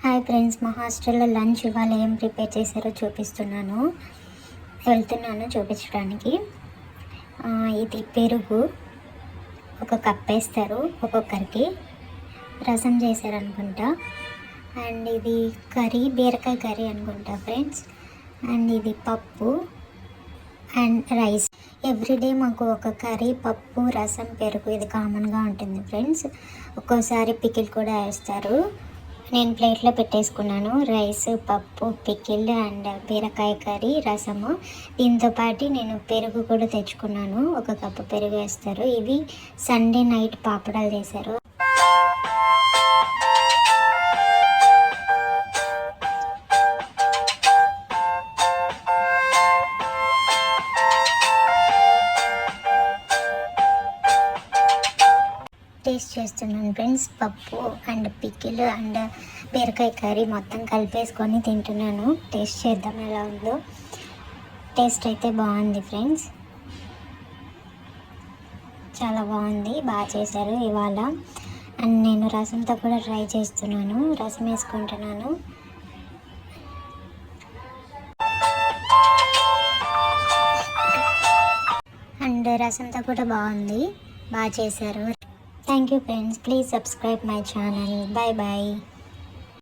Hi friends, మా హాస్టల్లో lunch ఇవాళ ఏం ప్రిపేర్ చేశారో వెళ్తున్నాను చూపించడానికి. ఇది పెరుగు ఒక కప్ వేస్తారు ఒక్కొక్కరికి, రసం చేశారనుకుంటా, అండ్ ఇది కర్రీ బీరకాయ కర్రీ అనుకుంటా ఫ్రెండ్స్, అండ్ ఇది పప్పు అండ్ రైస్. ఎవ్రీడే మాకు ఒక కర్రీ, పప్పు, రసం, పెరుగు ఇది కామన్గా ఉంటుంది ఫ్రెండ్స్. ఒక్కోసారి పికిల్ కూడా వేస్తారు. నేను ప్లేట్లో పెట్టేసుకున్నాను రైస్, పప్పు, పికిల్ అండ్ బీరకాయ కర్రీ, రసము. దీంతో పాటు నేను పెరుగు కూడా తెచ్చుకున్నాను, ఒక కప్పు పెరుగు వేస్తారు. ఇవి సండే నైట్ పాపడాలు చేశారు. టేస్ట్ చేస్తున్నాను ఫ్రెండ్స్. పప్పు అండ్ పికిల్ అండ్ బీరకాయ కర్రీ మొత్తం కలిపేసుకొని తింటున్నాను. టేస్ట్ చేద్దాం ఎలా ఉందో. టేస్ట్ అయితే బాగుంది ఫ్రెండ్స్, చాలా బాగుంది, బాగా చేశారు ఇవాళ. అండ్ నేను రసంతో కూడా ట్రై చేస్తున్నాను, రసం వేసుకుంటున్నాను. అండ్ రసంతో కూడా బాగుంది, బాగా చేశారు. Thank you friends, please subscribe my channel. Bye bye.